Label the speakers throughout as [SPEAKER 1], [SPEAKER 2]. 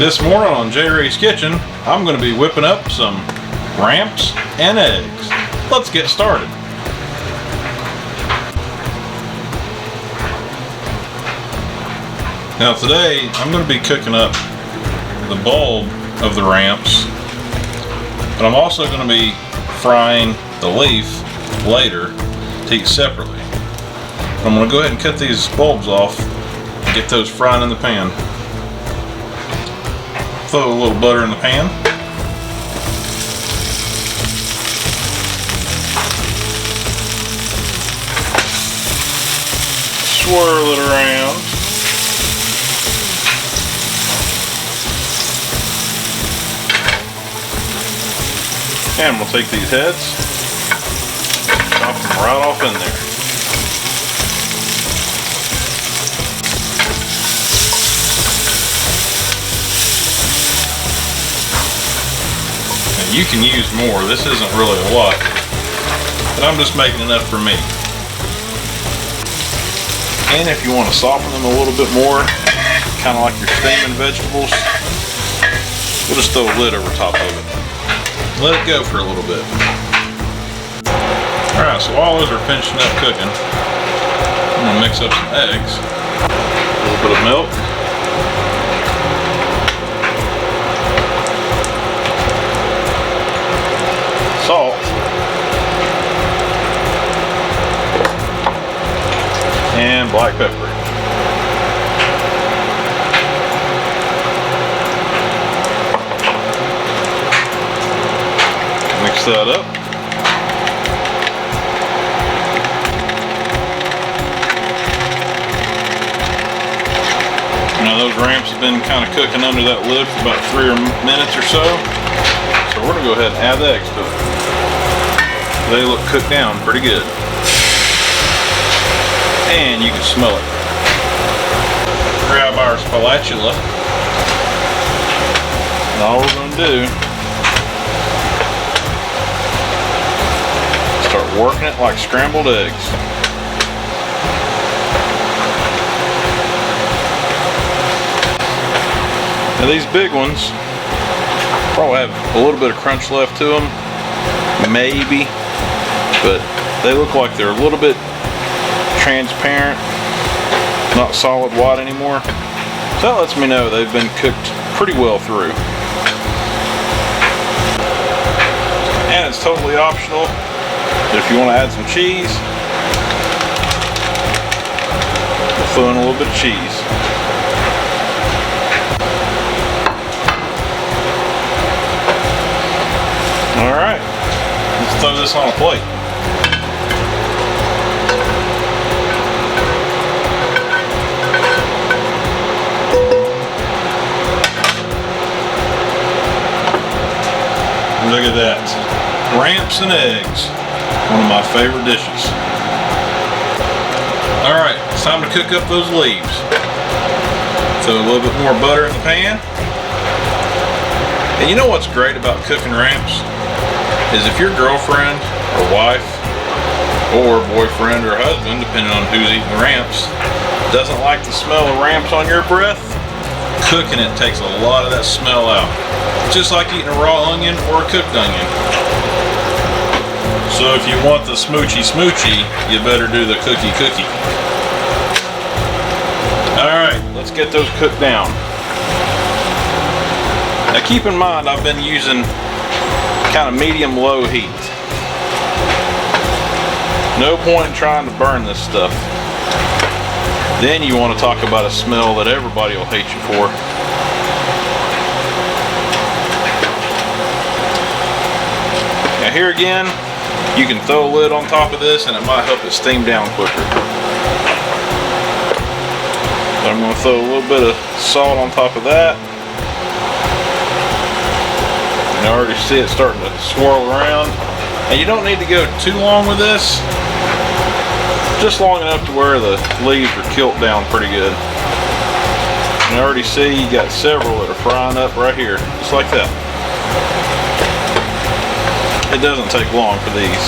[SPEAKER 1] This morning on J-Ray's Kitchen, I'm going to be whipping up some ramps and eggs. Let's get started. Now today, I'm going to be cooking up the bulb of the ramps, but I'm also going to be frying the leaf later to eat separately. I'm going to go ahead and cut these bulbs off and get those frying in the pan. Throw a little butter in the pan. Swirl it around. And we'll take these heads, chop them right off in there. You can use more. This isn't really a lot, but I'm just making enough for me. And if you want to soften them a little bit more, kind of like you're steaming vegetables, we'll just throw a lid over top of it. Let it go for a little bit. Alright, so while those are finishing up cooking, I'm going to mix up some eggs, a little bit of milk, salt, and black pepper. Mix that up. Now those ramps have been kind of cooking under that lid for about 3 minutes or so. So we're going to go ahead and add the eggs to it. They look cooked down pretty good. And you can smell it. Grab our spatula. And all we're going to do, start working it like scrambled eggs. Now these big ones probably have a little bit of crunch left to them, maybe, but they look like they're a little bit transparent, not solid white anymore. So that lets me know they've been cooked pretty well through. And it's totally optional. If you want to add some cheese, we'll throw in a little bit of cheese. Alright, let's throw this on a plate. Look at that. Ramps and eggs. One of my favorite dishes. Alright, it's time to cook up those leaves. Throw a little bit more butter in the pan. And you know what's great about cooking ramps? Is if your girlfriend or wife or boyfriend or husband, depending on who's eating the ramps, doesn't like the smell of ramps on your breath, cooking it takes a lot of that smell out. Just like eating a raw onion or a cooked onion. So if you want the smoochy, you better do the cookie. Alright, let's get those cooked down. Now keep in mind, I've been using kind of medium-low heat. No point in trying to burn this stuff. Then you want to talk about a smell that everybody will hate you for. Now here again, you can throw a lid on top of this and it might help it steam down quicker. But I'm going to throw a little bit of salt on top of that. You already see it starting to swirl around. And you don't need to go too long with this. Just long enough to where the leaves are killed down pretty good. And I already see you got several that are frying up right here, just like that. It doesn't take long for these.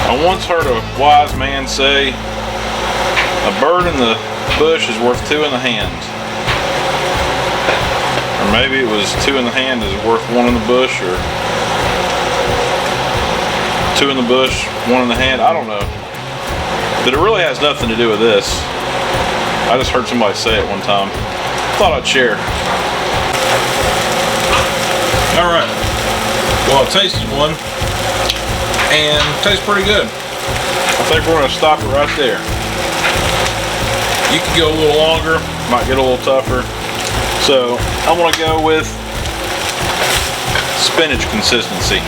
[SPEAKER 1] I once heard a wise man say, a bird in the bush is worth two in the hand. Or maybe it was 2 in the hand is worth 1 in the bush, or 2 in the bush, 1 in the hand. I don't know. But it really has nothing to do with this. I just heard somebody say it one time. Thought I'd share. Alright. Well, I tasted one, and it tastes pretty good. I think we're going to stop it right there. You could go a little longer, might get a little tougher. So I'm going to go with spinach consistency.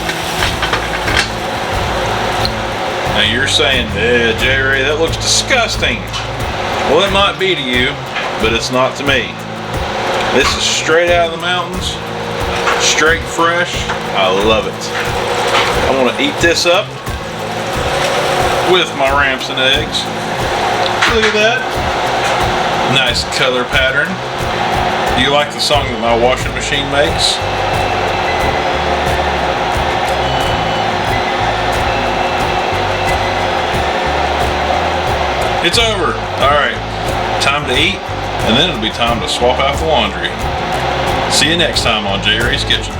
[SPEAKER 1] Now you're saying, J-Ray, that looks disgusting. Well, it might be to you, but it's not to me. This is straight out of the mountains, straight fresh. I love it. I want to eat this up with my ramps and eggs. Look at that. Nice color pattern. Do you like the song that my washing machine makes? It's over. Alright, time to eat, and then it'll be time to swap out the laundry. See you next time on J-Ray's Kitchen.